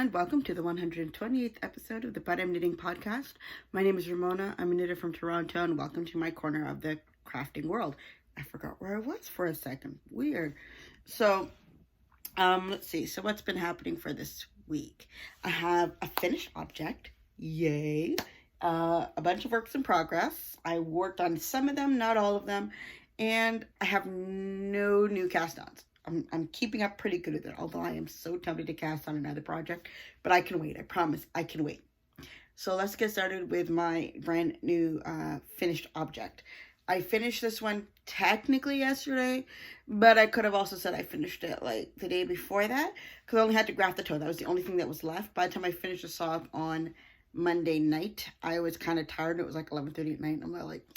and welcome to the 128th episode of the But I'm Knitting podcast. My name is Ramona. I'm a knitter from Toronto, and welcome to my corner of the crafting world. I forgot where I was for a second. Weird. So, let's see. So what's been happening for this week? I have a finished object. Yay. A bunch of works in progress. I worked on some of them, not all of them. And I have no new cast-ons. I'm keeping up pretty good with it, although I am so tempted to cast on another project, but I can wait. I promise I can wait. So let's get started with my brand new finished object. I finished this one technically yesterday, but I could have also said I finished it like the day before that, because I only had to graft the toe. That was the only thing that was left. By the time I finished the sock on Monday night, I was kind of tired. It was like 11:30 at night, and I'm like,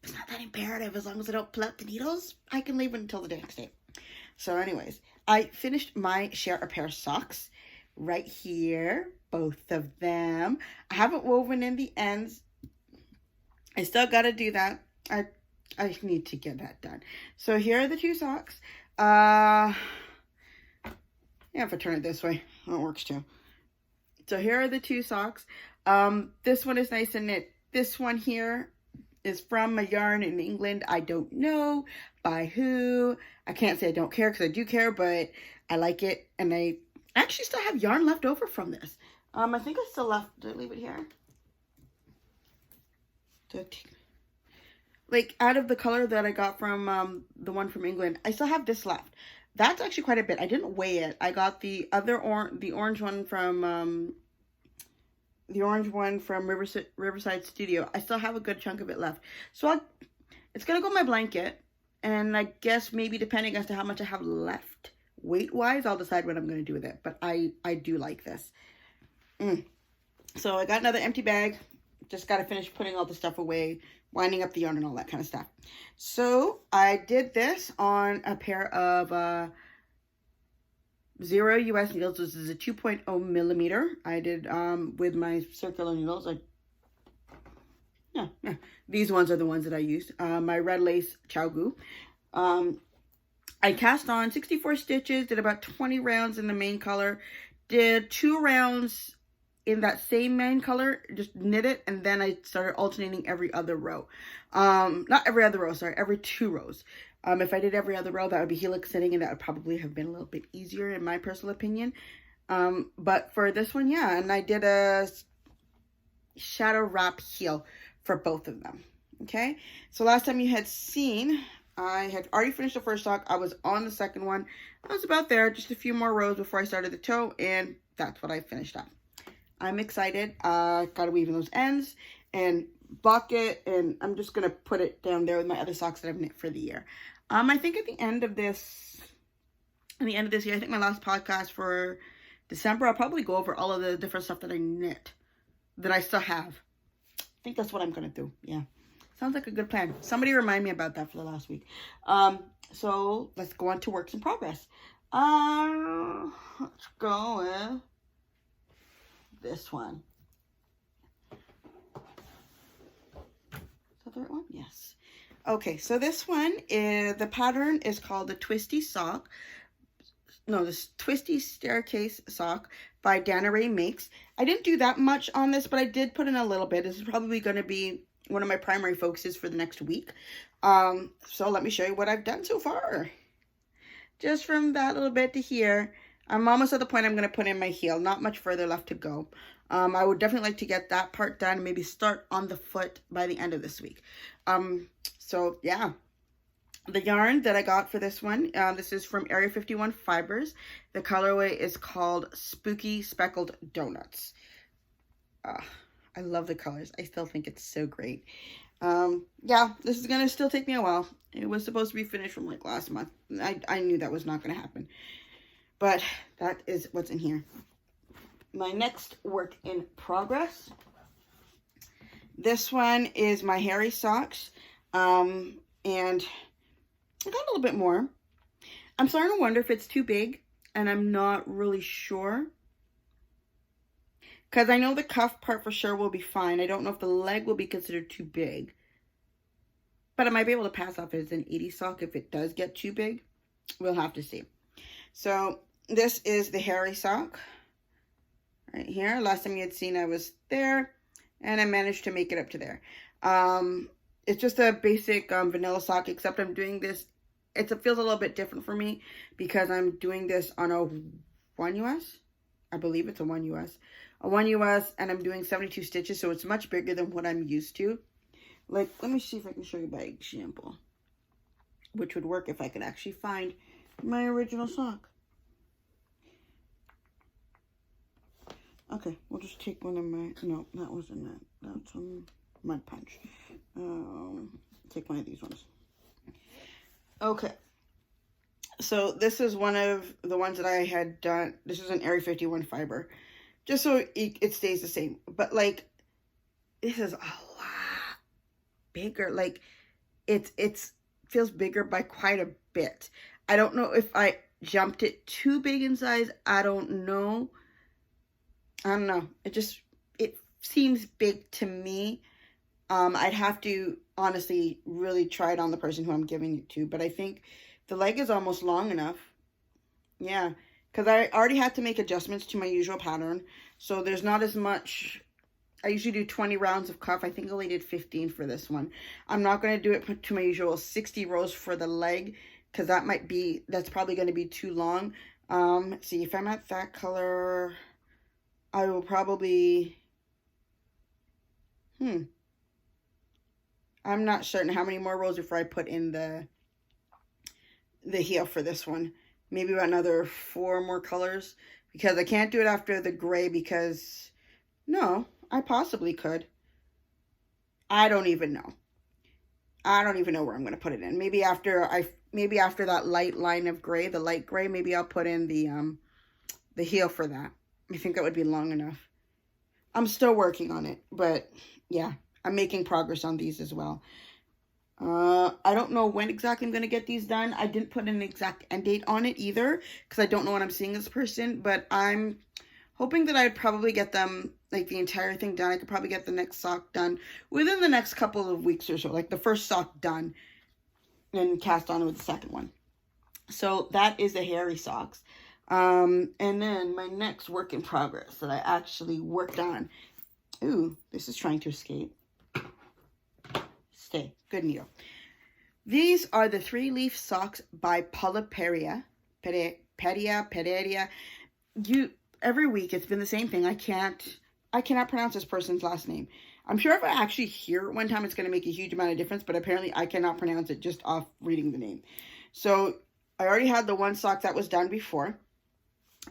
it's not that imperative. As long as I don't pull out the needles, I can leave it until the next day. So anyways, I finished my share a pair of socks right here, both of them. I haven't woven in the ends. I still got to do that. I need to get that done. So here are the two socks. Yeah, if I turn it this way, it works too. So here are the two socks. This one is nice and knit. This one here is from a yarn in England. I don't know by who. I can't say I don't care because I do care, but I like it. And I actually still have yarn left over from this. I think I still left. Did I leave it here? Like out of the color that I got from the one from England, I still have this left. That's actually quite a bit. I didn't weigh it. I got the other orange one from Riverside Studio. I still have a good chunk of it left. So it's going to go in my blanket. And I guess maybe depending as to how much I have left weight-wise, I'll decide what I'm going to do with it. But I do like this. So I got another empty bag. Just got to finish putting all the stuff away, winding up the yarn and all that kind of stuff. So I did this on a pair of 0 US needles. This is a 2.0 millimeter. I did with my circular needles. Yeah, these ones are the ones that I used. My red lace Chow. I cast on 64 stitches, did about 20 rounds in the main color, did 2 rounds in that same main color, just knit it, and then I started alternating every other row. Not every other row, sorry, every 2 rows. If I did every other row, that would be helix knitting, and that would probably have been a little bit easier in my personal opinion. But for this one, yeah, and I did a shadow wrap heel for both of them. Okay, so last time you had seen, I had already finished the first sock. I was on the second one. I was about there, just a few more rows before I started the toe, and that's what I finished up. I'm excited. Gotta weave in those ends and bucket, and I'm just gonna put it down there with my other socks that I've knit for the year. I think at the end of this year, I think my last podcast for December, I'll probably go over all of the different stuff that I knit that I still have. I think that's what I'm gonna do. Yeah, sounds like a good plan. Somebody remind me about that for the last week. So let's go on to works in progress. Let's go with this one. Is that the right one? Yes. Okay, so this one is, the pattern is called the Twisty sock. No, this Twisty Staircase sock by Dana Ray Makes. I didn't do that much on this, but I did put in a little bit. This is probably going to be one of my primary focuses for the next week. So let me show you what I've done so far. Just from that little bit to here, I'm almost at the point I'm going to put in my heel. Not much further left to go. I would definitely like to get that part done. Maybe start on the foot by the end of this week. So yeah. The yarn that I got for this one, this is from Area 51 Fibers. The colorway is called Spooky Speckled Donuts. I love the colors. I still think it's so great. Yeah, this is going to still take me a while. It was supposed to be finished from like last month. I knew that was not going to happen. But that is what's in here. My next work in progress. This one is my hairy socks. And I got a little bit more. I'm starting to wonder if it's too big, and I'm not really sure. Because I know the cuff part for sure will be fine. I don't know if the leg will be considered too big. But I might be able to pass off as an 80 sock if it does get too big. We'll have to see. So this is the hairy sock. right here. Last time you had seen I was there, and I managed to make it up to there. It's just a basic vanilla sock, except I'm doing this, it feels a little bit different for me because I'm doing this on a 1 US. I believe it's a 1 US. A 1 US, and I'm doing 72 stitches, so it's much bigger than what I'm used to. Like, let me see if I can show you by example, which would work if I could actually find my original sock. Okay, we'll just take one of my, no, that wasn't that. That's Mud Punch. Take one of these ones. Okay. So this is one of the ones that I had done. This is an Area 51 fiber. Just so it stays the same. But like, this is a lot bigger. Like, it's feels bigger by quite a bit. I don't know if I jumped it too big in size. I don't know. It seems big to me. I'd have to honestly really try it on the person who I'm giving it to, but I think the leg is almost long enough. Yeah, because I already had to make adjustments to my usual pattern, so there's not as much. I usually do 20 rounds of cuff. I think I only did 15 for this one. I'm not going to do it to my usual 60 rows for the leg, because that's probably going to be too long. Let's see, if I'm at that color, I will probably, I'm not certain how many more rows before I put in the heel for this one. Maybe about another 4 more colors, because I can't do it after the gray because, no, I possibly could. I don't even know. I don't even know where I'm going to put it in. Maybe after that light line of gray, the light gray, maybe I'll put in the heel for that. I think that would be long enough. I'm still working on it, but yeah, I'm making progress on these as well. I don't know when exactly I'm going to get these done. I didn't put an exact end date on it either, because I don't know when I'm seeing this person, but I'm hoping that I'd probably get them, like the entire thing done. I could probably get the next sock done within the next couple of weeks or so, like the first sock done and cast on with the second one. So that is the hairy socks. And then my next work in progress that I actually worked on. Ooh, this is trying to escape. Stay. Good needle. These are the 3-leaf socks by Polyperia. Pereria. Every week it's been the same thing. I cannot pronounce this person's last name. I'm sure if I actually hear it one time, it's going to make a huge amount of difference, but apparently I cannot pronounce it just off reading the name. So I already had the one sock that was done before.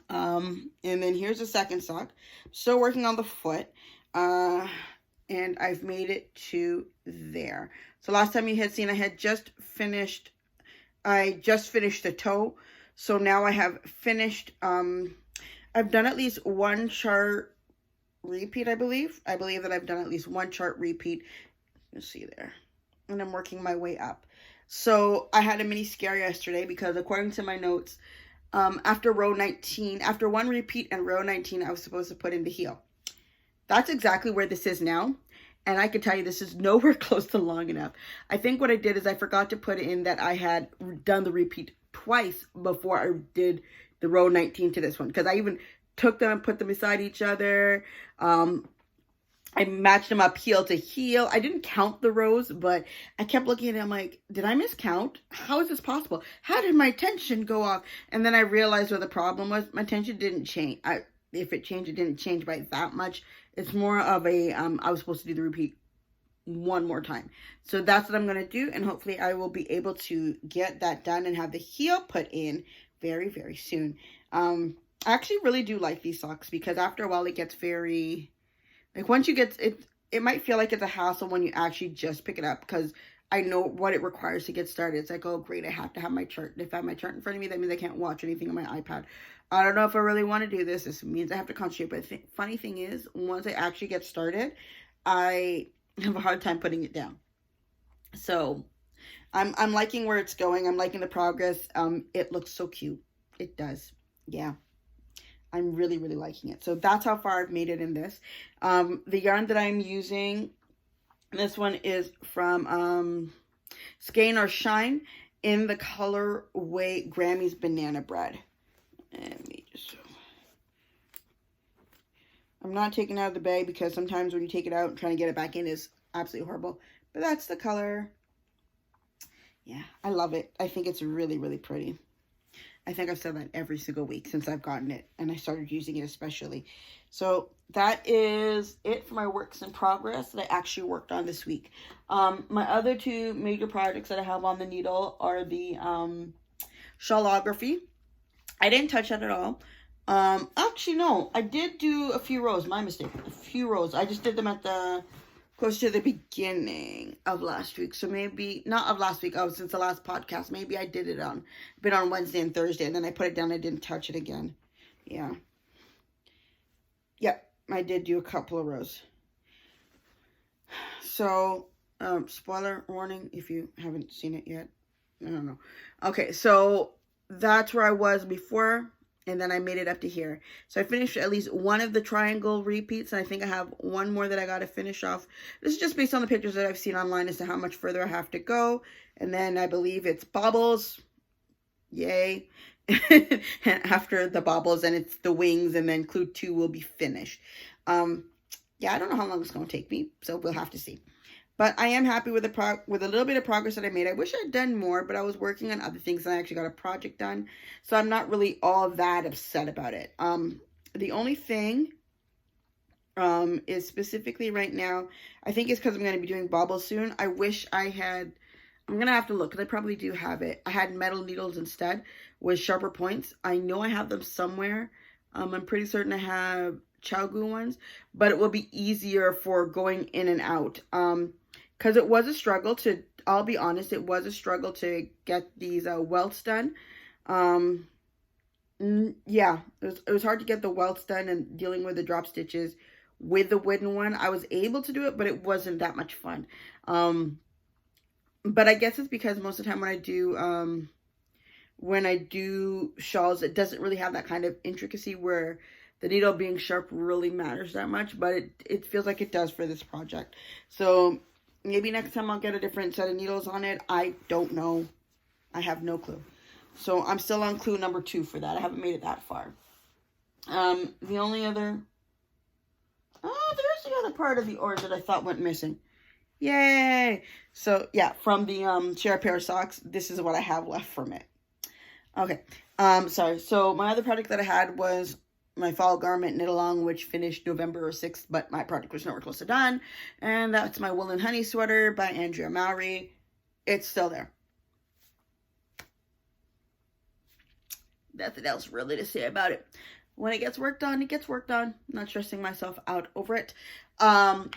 And then here's the second sock. Still working on the foot. And I've made it to there. So last time you had seen, I just finished the toe. So now I have finished, I've done at least one chart repeat, I believe. I believe that I've done at least one chart repeat. You see there. And I'm working my way up. So I had a mini scare yesterday because according to my notes, after row 19, after one repeat and row 19, I was supposed to put in the heel. That's exactly where this is now. And I can tell you this is nowhere close to long enough. I think what I did is I forgot to put in that I had done the repeat twice before I did the row 19 to this one. Because I even took them and put them beside each other. I matched them up heel to heel. I didn't count the rows, but I kept looking at it. I'm like, did I miscount? How is this possible? How did my tension go off? And then I realized what the problem was. My tension didn't change. If it changed, it didn't change by that much. It's more of a, I was supposed to do the repeat one more time. So that's what I'm going to do. And hopefully I will be able to get that done and have the heel put in very, very soon. I actually really do like these socks because after a while it gets very, like once you get, it might feel like it's a hassle when you actually just pick it up because I know what it requires to get started. It's like, oh great, I have to have my chart. If I have my chart in front of me, that means I can't watch anything on my iPad. I don't know if I really want to do this. This means I have to concentrate. But the funny thing is, once I actually get started, I have a hard time putting it down. So I'm liking where it's going. I'm liking the progress. It looks so cute. It does. Yeah. I'm really, really liking it. So that's how far I've made it in this. The yarn that I'm using, this one is from Skein or Shine in the colorway Grammy's Banana Bread. Let me just show. I'm not taking it out of the bag because sometimes when you take it out and trying to get it back in is absolutely horrible. But that's the color. Yeah, I love it. I think it's really, really pretty. I think I've said that every single week since I've gotten it, and I started using it especially. So that is it for my works in progress that I actually worked on this week. My other two major projects that I have on the needle are the shawlography. I didn't touch that at all. Actually, no, I did do a few rows. My mistake. A few rows. I just did them at the close to the beginning of last week. So maybe not of last week. Oh, since the last podcast, maybe I did it on Wednesday and Thursday, and then I put it down. I didn't touch it again. Yeah. Yep, I did do a couple of rows. So, spoiler warning if you haven't seen it yet. I don't know. Okay, so that's where I was before. And then I made it up to here. So I finished at least one of the triangle repeats. And I think I have one more that I got to finish off. This is just based on the pictures that I've seen online as to how much further I have to go. And then I believe it's baubles. Yay. And after the baubles, and it's the wings. And then clue 2 will be finished. Yeah, I don't know how long it's going to take me. So we'll have to see. But I am happy with a little bit of progress that I made. I wish I had done more, but I was working on other things and I actually got a project done. So I'm not really all that upset about it. The only thing is specifically right now, I think it's because I'm going to be doing baubles soon. I wish I had, I'm going to have to look because I probably do have it. I had metal needles instead with sharper points. I know I have them somewhere. I'm pretty certain I have Chalgu ones, but it will be easier for going in and out. Because it was a struggle to, I'll be honest, it was a struggle to get these welts done. Yeah, it was hard to get the welts done and dealing with the drop stitches with the wooden one. I was able to do it, but it wasn't that much fun. But I guess it's because most of the time when I do shawls, it doesn't really have that kind of intricacy where the needle being sharp really matters that much, but it feels like it does for this project. So maybe next time I'll get a different set of needles on it. I don't know. I have no clue. So I'm still on clue number 2 for that. I haven't made it that far. The only other... Oh, there's the other part of the orange that I thought went missing. Yay! So, yeah, from the share a pair of socks, this is what I have left from it. Okay. Sorry. So my other project that I had was my fall garment knit along, which finished November 6th, but my project was nowhere close to done. And that's my Woolen Honey sweater by Andrea Mowry. It's still there. Nothing else really to say about it. When it gets worked on, it gets worked on. I'm not stressing myself out over it. But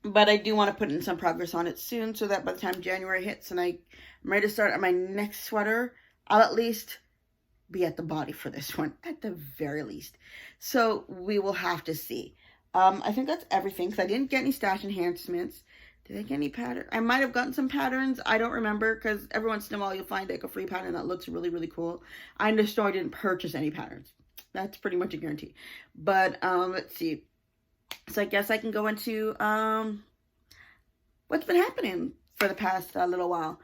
I do want to put in some progress on it soon so that by the time January hits and I'm ready to start on my next sweater, I'll at least be at the body for this one at the very least. So we will have to see. I think that's everything because I didn't get any stash enhancements. Did I get any pattern? I might have gotten some patterns. I don't remember because every once in a while you'll find like a free pattern that looks really, really cool. I just know I didn't purchase any patterns. That's pretty much a guarantee. But let's see. So I guess I can go into what's been happening for the past little while.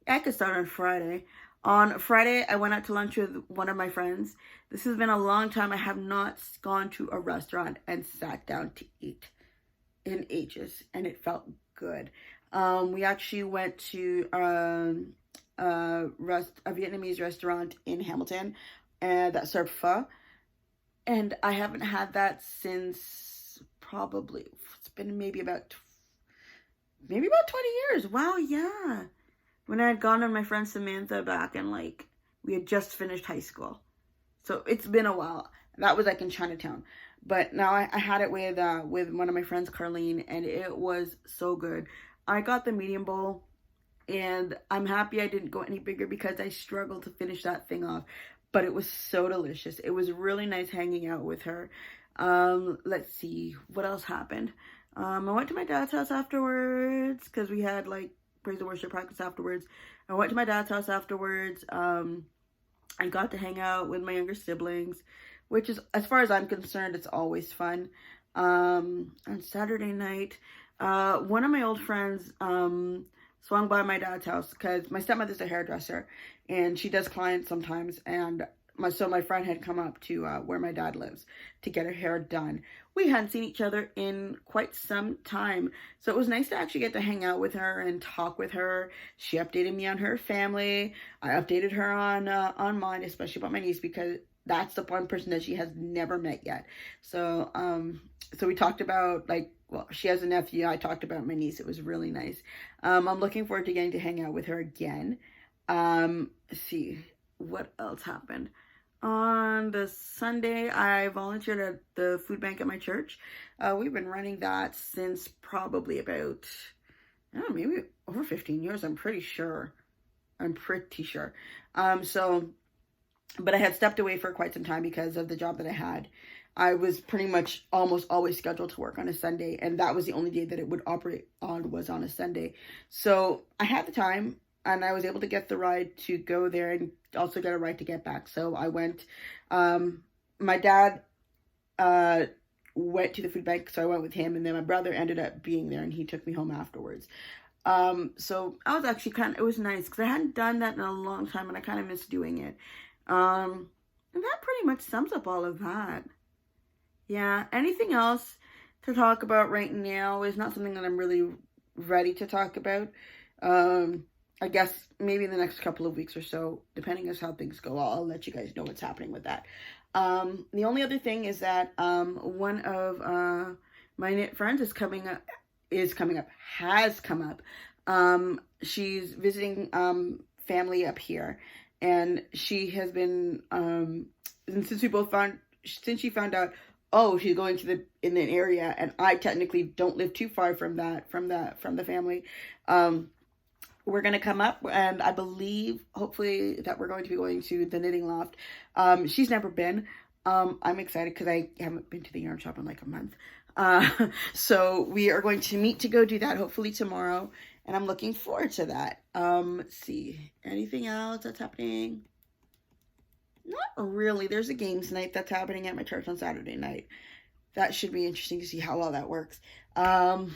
I could start on Friday. On Friday, I went out to lunch with one of my friends. This has been a long time. I have not gone to a restaurant and sat down to eat in ages, and it felt good. We actually went to a Vietnamese restaurant in Hamilton that served pho, and I haven't had that since probably, it's been maybe about 20 years. Wow, yeah. When I had gone with my friend Samantha back in, like, we had just finished high school. So it's been a while. That was like in Chinatown. But now I had it with one of my friends, Carlene, and it was so good. I got the medium bowl, and I'm happy I didn't go any bigger because I struggled to finish that thing off. But it was so delicious. It was really nice hanging out with her. Let's see. What else happened? I went to my dad's house afterwards because we had, like, praise and worship practice afterwards. I went to my dad's house afterwards. I got to hang out with my younger siblings, which is, as far as I'm concerned, it's always fun. On Saturday night, one of my old friends swung by my dad's house because my stepmother's a hairdresser and she does clients sometimes, and my friend had come up to where my dad lives to get her hair done. We hadn't seen each other in quite some time, so it was nice to actually get to hang out with her and talk with her. She updated me on her family. I updated her on mine, especially about my niece, because that's the one person that she has never met yet. So so we talked about, like, well, she has a nephew. I talked about my niece. It was really nice. I'm looking forward to getting to hang out with her again. Let's see what else happened. On the Sunday, I volunteered at the food bank at my church. We've been running that since probably about, I don't know, maybe over 15 years, I'm pretty sure. So, but I had stepped away for quite some time because of the job that I had. I was pretty much almost always scheduled to work on a Sunday, and that was the only day that it would operate on, was on a Sunday. So I had the time, and I was able to get the ride to go there and also get a ride to get back. So I went. My dad went to the food bank, so I went with him, and then my brother ended up being there, and he took me home afterwards. So I was actually it was nice, because I hadn't done that in a long time, and I kind of missed doing it. And that pretty much sums up all of that. Yeah, anything else to talk about right now is not something that I'm really ready to talk about. I guess maybe in the next couple of weeks or so, depending on how things go, I'll let you guys know what's happening with that. The only other thing is that one of my knit friends has come up. She's visiting family up here, and she has been and since she found out, oh, she's going to in an area, and I technically don't live too far from the family. We're going to come up, and I believe, hopefully, that we're going to be going to the knitting loft. She's never been. I'm excited because I haven't been to the yarn shop in like a month. So we are going to meet to go do that, hopefully tomorrow, and I'm looking forward to that. Let's see. Anything else that's happening? Not really. There's a games night that's happening at my church on Saturday night. That should be interesting to see how well that works. And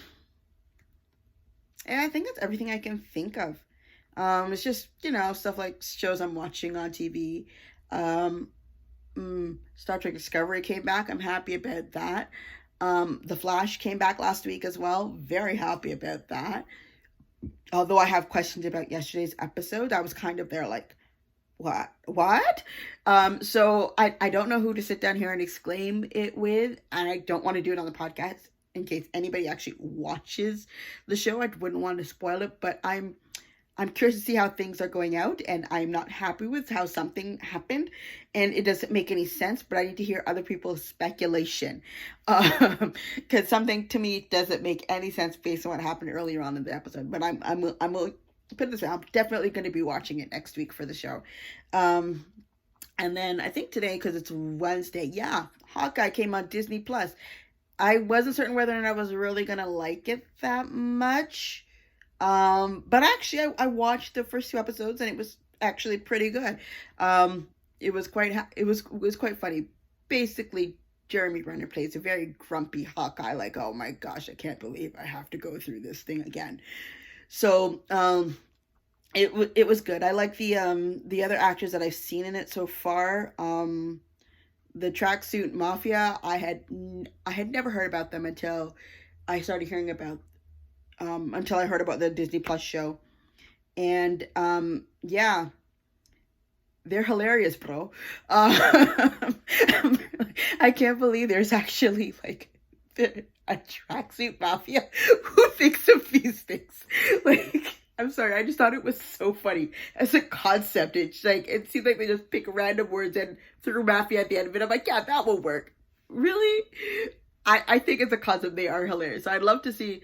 I think that's everything I can think of. It's just, stuff like shows I'm watching on TV. Star Trek Discovery came back. I'm happy about that. The Flash came back last week as well. Very happy about that. Although I have questions about yesterday's episode. I was kind of there like, what? So I don't know who to sit down here and exclaim it with, and I don't want to do it on the podcast in case anybody actually watches the show. I wouldn't want to spoil it, but I'm curious to see how things are going out, and I'm not happy with how something happened, and it doesn't make any sense, but I need to hear other people's speculation, because something to me doesn't make any sense based on what happened earlier on in the episode. But I'm put it this way, I'm definitely going to be watching it next week for the show. And then I think today, because it's Wednesday, yeah, Hawkeye came on Disney Plus. I wasn't certain whether or not I was really going to like it that much. But actually, I watched the first 2 episodes, and it was actually pretty good. It was quite funny. Basically, Jeremy Renner plays a very grumpy Hawkeye, like, oh my gosh, I can't believe I have to go through this thing again. So, it was good. I like the other actors that I've seen in it so far. The Tracksuit Mafia, I had never heard about them until I started hearing about, until I heard about the Disney Plus show. And, yeah, they're hilarious, bro. I can't believe there's actually, like, a Tracksuit Mafia. Who thinks of these things? Like, I'm sorry, I just thought it was so funny as a concept. It's like, it seems like they just pick random words and threw mafia at the end of it. I'm like, yeah, that will work. Really? I think as a concept, they are hilarious. So I'd love to see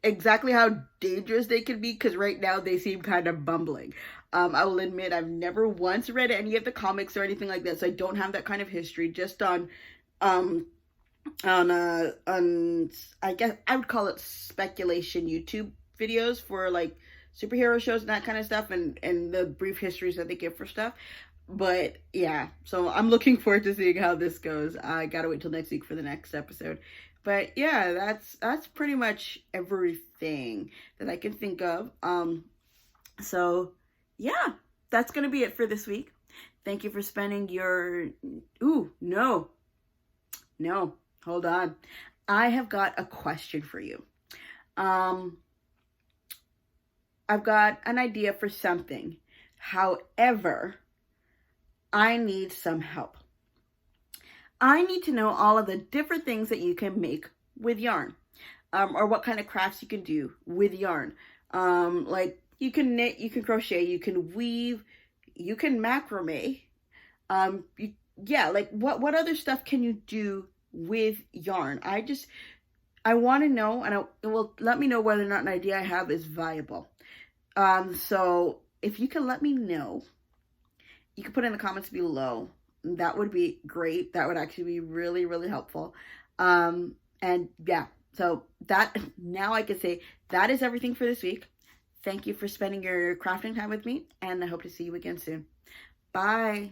exactly how dangerous they can be, because right now they seem kind of bumbling. I will admit I've never once read any of the comics or anything like that, so I don't have that kind of history. Just on I guess I would call it speculation YouTube videos for like superhero shows and that kind of stuff, and the brief histories that they give for stuff. But yeah, so I'm looking forward to seeing how this goes. I gotta wait till next week for the next episode. But yeah, that's pretty much everything that I can think of. So yeah, that's gonna be it for this week. Thank you for spending your... Ooh, no, hold on. I have got a question for you. I've got an idea for something. However, I need some help. I need to know all of the different things that you can make with yarn, or what kind of crafts you can do with yarn. Like you can knit, you can crochet, you can weave, you can macrame. Like what other stuff can you do with yarn? I want to know, and it will let me know whether or not an idea I have is viable. So if you can let me know, you can put in the comments below. That would be great. That would actually be really, really helpful. And yeah, so that, now I can say that is everything for this week. Thank you for spending your crafting time with me, and I hope to see you again soon. Bye.